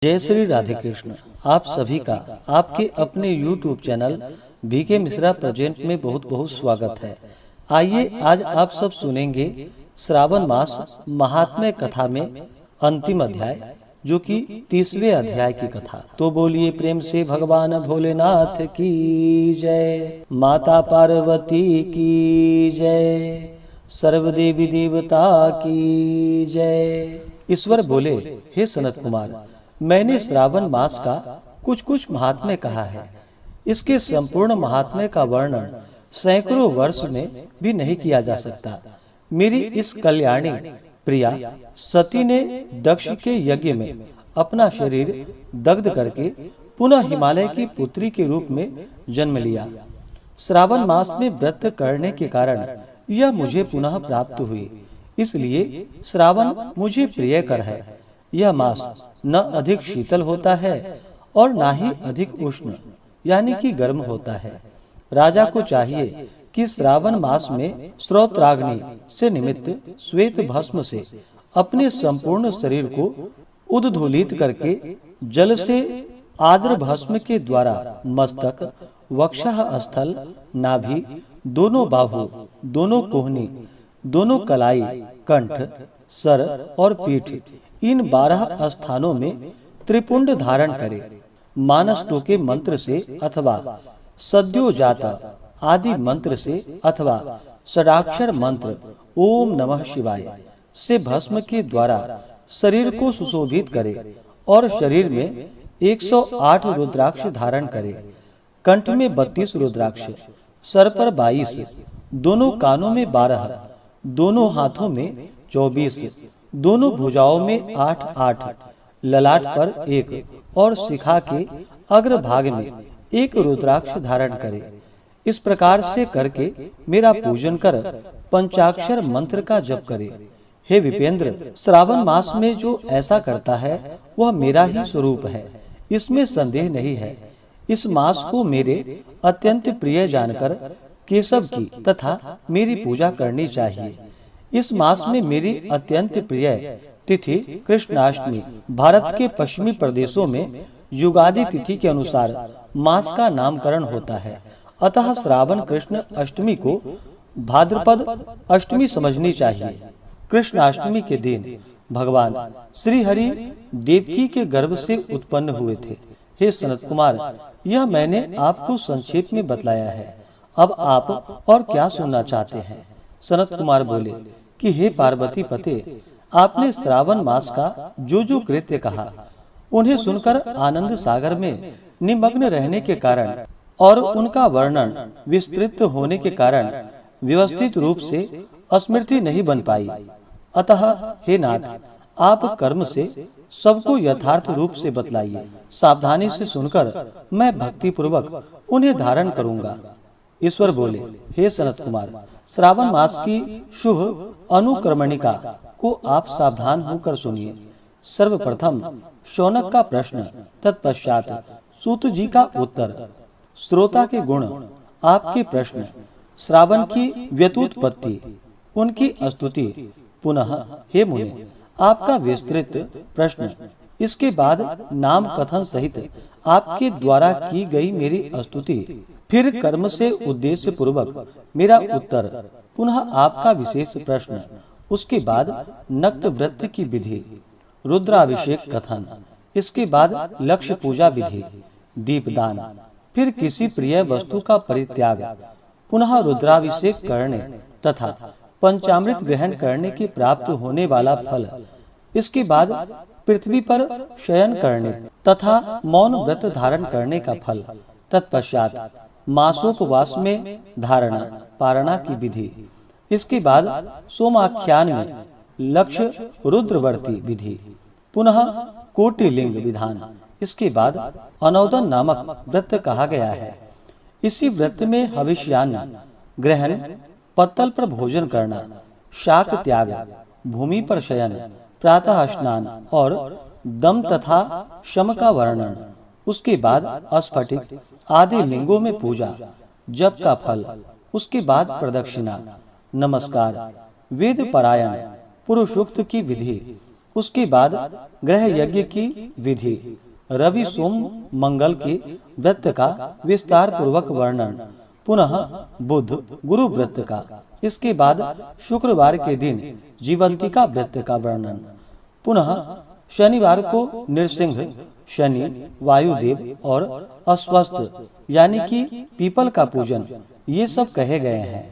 जय श्री राधे कृष्ण। आप सभी का आपके अपने YouTube channel BK Mishra present में बहुत बहुत स्वागत है। आइए आज आप सब सुनेंगे श्रावण मास महात्म्य कथा में अंतिम अध्याय, जो कि 30वें अध्याय की कथा। तो बोलिए प्रेम से भगवान भोलेनाथ की जय, माता पार्वती की जय, सर्वदेवी देवता की जय। ईश्वर बोले, हे सनत कुमार, मैंने श्रावण मास का कुछ महात्म्य कहा है। इसके संपूर्ण महात्म्य का वर्णन सैकड़ों वर्ष में भी नहीं किया जा सकता। मेरी इस कल्याणी प्रिया सती ने दक्ष के यज्ञ में अपना शरीर दग्ध करके पुनः हिमालय की पुत्री के रूप में जन्म लिया। श्रावण मास में व्रत करने के कारण यह मुझे पुनः प्राप्त हुई, इसलिए श्रावण मुझे प्रिय कर है। यह मास न अधिक शीतल होता है और न ही अधिक उष्ण यानी कि गर्म होता है। राजा को चाहिए कि श्रावण मास में श्रोत्राग्नि से निमित्त श्वेत भस्म से अपने संपूर्ण शरीर को उद्धूलित करके जल से आर्द्र भस्म के द्वारा मस्तक, वक्षः स्थल, नाभि, दोनों बाहु, दोनों कोहनी, दोनों कलाई, कंठ, सर और पीठ, इन 12 स्थानों में त्रिपुंड धारण करे। मानसटो के मंत्र से अथवा सद्योजात आदि मंत्र से अथवा षडाक्षर मंत्र ओम नमः शिवाय से भस्म के द्वारा शरीर को सुशोभित करे और शरीर में 108 रुद्राक्ष धारण करे। कंठ में 32 रुद्राक्ष, सर पर 22, दोनों कानों में 12, दोनों हाथों में 24, दोनों भुजाओं में 8-8, ललाट पर 1 और शिखा के अग्रभाग में 1 रुद्राक्ष धारण करे। इस प्रकार से करके मेरा पूजन कर पंचाक्षर मंत्र का जप करे। हे विपेंद्र, श्रावण मास में जो ऐसा करता है वह मेरा ही स्वरूप है, इसमें संदेह नहीं है। इस मास को मेरे अत्यंत प्रिय जानकर केशव की तथा मेरी पूजा करनी चाहिए। इस मास में मेरी अत्यंत प्रिय तिथि कृष्णाष्टमी भारत के पश्चिमी प्रदेशों में युगादि तिथि के अनुसार मास का नामकरण होता है। अतः श्रावण कृष्ण अष्टमी को भाद्रपद अष्टमी समझनी चाहिए। कृष्णाष्टमी के दिन भगवान श्री हरि देवकी के गर्भ से उत्पन्न हुए थे। हे सनत कुमार, यह मैंने आपको संक्षेप में बतलाया है। अब आप और क्या सुनना चाहते हैं? सनत कुमार बोले कि हे पार्वती पते, आपने श्रावण मास का जो कृत्य कहा उन्हें सुनकर आनंद सागर में निमग्न रहने के कारण और उनका वर्णन विस्तृत होने के कारण व्यवस्थित रूप से स्मृति नहीं बन पाई। अतः हे नाथ, आप कर्म से सबको यथार्थ रूप से बतलाइए। सावधानी से सुनकर मैं भक्ति पूर्वक उन्हें धारण करूंगा। ईश्वर बोले, हे सनत कुमार, श्रावण मास की शुभ अनुक्रमणिका को आप सावधान होकर सुनिए। सर्वप्रथम शौनक का प्रश्न, तत्पश्चात सूत जी का उत्तर, श्रोता के गुण, आपके प्रश्न, श्रावण की व्यतुत्पत्ति, उनकी स्तुति, पुनः हे मुने आपका विस्तृत प्रश्न, इसके बाद नाम कथन सहित आपके द्वारा की गई मेरी स्तुति, फिर कर्म से उद्देश्य पूर्वक मेरा उत्तर, पुनः आपका विशेष प्रश्न, उसके बाद नक्त व्रत की विधि, रुद्राभिषेक कथन, इसके बाद लक्ष्य पूजा विधि, दीपदान, फिर किसी प्रिय वस्तु का परित्याग, पुनः रुद्राभिषेक करने तथा पंचामृत ग्रहण करने के प्राप्त होने वाला फल, इसके बाद पृथ्वी पर शयन करने तथा मौन व्रत धारण करने का फल, तत्पश्चात मासोपवास में धारणा पारणा की विधि, इसके बाद सोमाख्यान में लक्ष्य रुद्रवर्ती विधि, पुनः कोटिलिंग विधान, इसके बाद अनौदन नामक व्रत कहा गया है। इसी व्रत में हविष्यान्न ग्रहण, पत्तल पर भोजन करना, शाक त्याग, भूमि पर शयन, प्रातः स्नान और दम तथा शम का वर्णन, उसके बाद स्फटिक आदि लिंगों में पूजा, जप का फल, उसके बाद प्रदक्षिणा, नमस्कार, वेद पारायण, पुरुषोक्त की विधि, उसके बाद ग्रह यज्ञ की विधि, रवि सोम मंगल के व्रत का विस्तार पूर्वक वर्णन, पुनः बुध गुरु व्रत का, इसके बाद शुक्रवार के दिन जीवंतिका व्रत का वर्णन, पुनः शनिवार को नृसिंह, शनि, वायुदेव और अस्वस्थ यानी कि पीपल का पूजन, ये सब कहे गए हैं।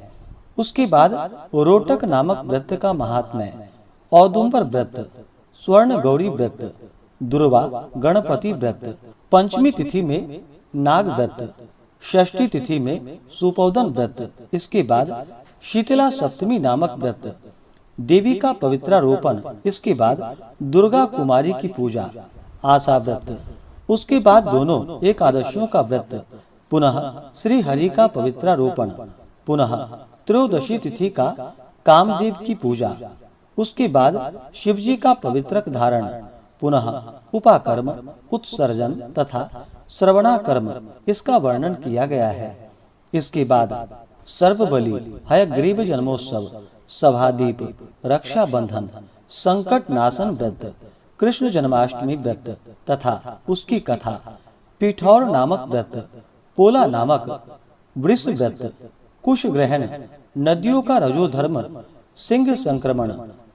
उसके बाद रोटक नामक व्रत का महात्म्य, औदुंबर व्रत, स्वर्ण गौरी व्रत, दुर्वा गणपति व्रत, पंचमी तिथि में नाग व्रत, षष्ठी तिथि में सुपौदन व्रत, इसके बाद शीतला सप्तमी नामक व्रत, देवी का पवित्रारोपण, इसके बाद दुर्गा कुमारी की पूजा, आशा व्रत, उसके बाद दोनों एकादशियों का व्रत, पुनः श्री हरि का पवित्रारोपण, पुनः त्रयोदशी तिथि का कामदेव की पूजा, उसके बाद शिवजी का पवित्रक धारण, पुनः उपाकर्म, उत्सर्जन तथा श्रवणाकर्म, इसका वर्णन किया गया है। इसके बाद सर्वबलि, हयग्रीव जन्मोत्सव, सभादीप, रक्षाबंधन, संकट नाशन व्रत, कृष्ण जन्माष्टमी व्रत तथा उसकी कथा, पिठौर नामक व्रत, पोला नामक वृष व्रत, कुश ग्रहण, नदियों का रजोधर्म, सिंह संक्रमण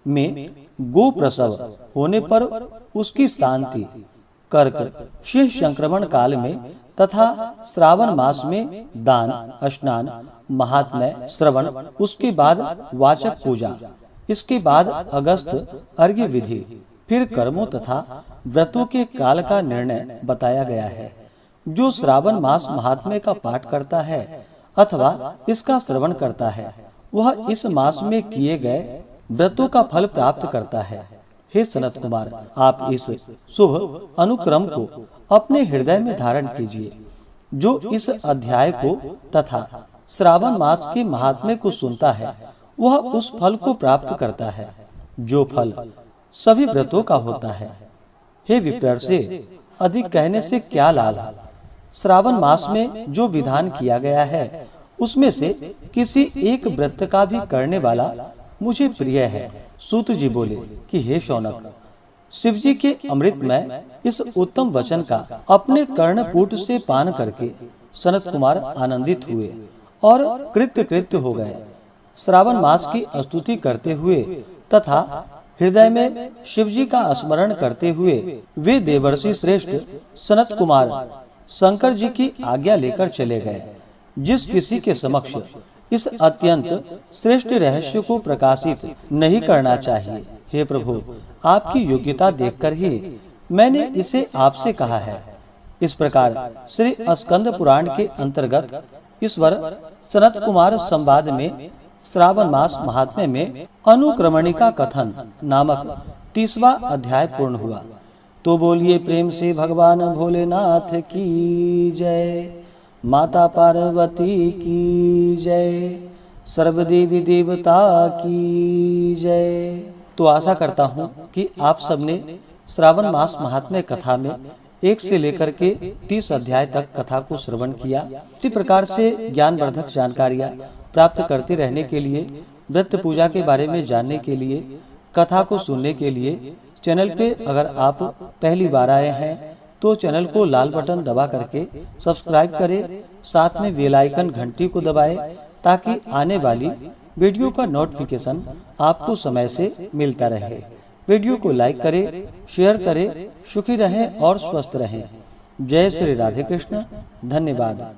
में गो प्रसव होने पर उसकी शांति, कर्क सिंह संक्रमण काल में तथा श्रावण मास में दान, स्नान, महात्म्य, श्रवण, उसके बाद वाचक पूजा, इसके बाद अगस्त अर्घ्य विधि, फिर कर्मों तथा व्रतों के काल का निर्णय बताया गया है। जो श्रावण मास महात्म्य का पाठ करता है अथवा इसका श्रवण करता है, वह इस मास में किए गए व्रतों का फल प्राप्त करता है। हे सनत कुमार, आप इस शुभ अनुक्रम को अपने हृदय में धारण कीजिए। जो इस अध्याय को तथा श्रावण मास के महात्म्य को सुनता है, वह उस फल को प्राप्त करता है जो फल सभी व्रतों का होता है। हे विप्र, से अधिक कहने से क्या लाभ। श्रावण मास में जो विधान किया गया है, उसमें से किसी एक व्रत का भी करने वाला मुझे प्रिय है। सूत जी बोले कि हे शौनक, शिव जी के अमृतमय इस उत्तम वचन का अपने कर्णपुट से पान करके सनत कुमार आनंदित हुए और कृत्य हो गए। श्रावण मास की स्तुति करते हुए तथा हृदय में शिव जी का स्मरण करते हुए वे देवर्षि श्रेष्ठ सनत कुमार शंकर जी की आज्ञा लेकर चले गए। जिस किसी के समक्ष इस अत्यंत श्रेष्ठ रहस्य को प्रकाशित नहीं करना चाहिए, हे प्रभु, आपकी योग्यता देखकर ही मैंने इसे आपसे कहा है। इस प्रकार श्री स्कंद पुराण के अंतर्गत ईश्वर सनत कुमार संवाद में श्रावण मास महात्म्य में अनुक्रमणिका कथन नामक 30वां अध्याय पूर्ण हुआ। तो बोलिए प्रेम से भगवान भोलेनाथ की जय, माता पार्वती की जय, सर्वदेवी देवता की जय। तो आशा करता हूँ कि आप सबने श्रावण मास महात्म्य कथा में 1 से लेकर के 30 अध्याय तक कथा को श्रवण किया। इसी प्रकार से ज्ञानवर्धक जानकारियाँ प्राप्त करते रहने के लिए, व्रत पूजा के बारे में जानने के लिए, कथा को सुनने के लिए चैनल पे अगर आप पहली बार आए हैं तो चैनल को लाल बटन दबा करके सब्सक्राइब करें, साथ में बेल आइकन घंटी को दबाएं ताकि आने वाली वीडियो का नोटिफिकेशन आपको समय से मिलता रहे। वीडियो को लाइक करें, शेयर करें, सुखी रहें और स्वस्थ रहें। जय श्री राधे कृष्ण। धन्यवाद।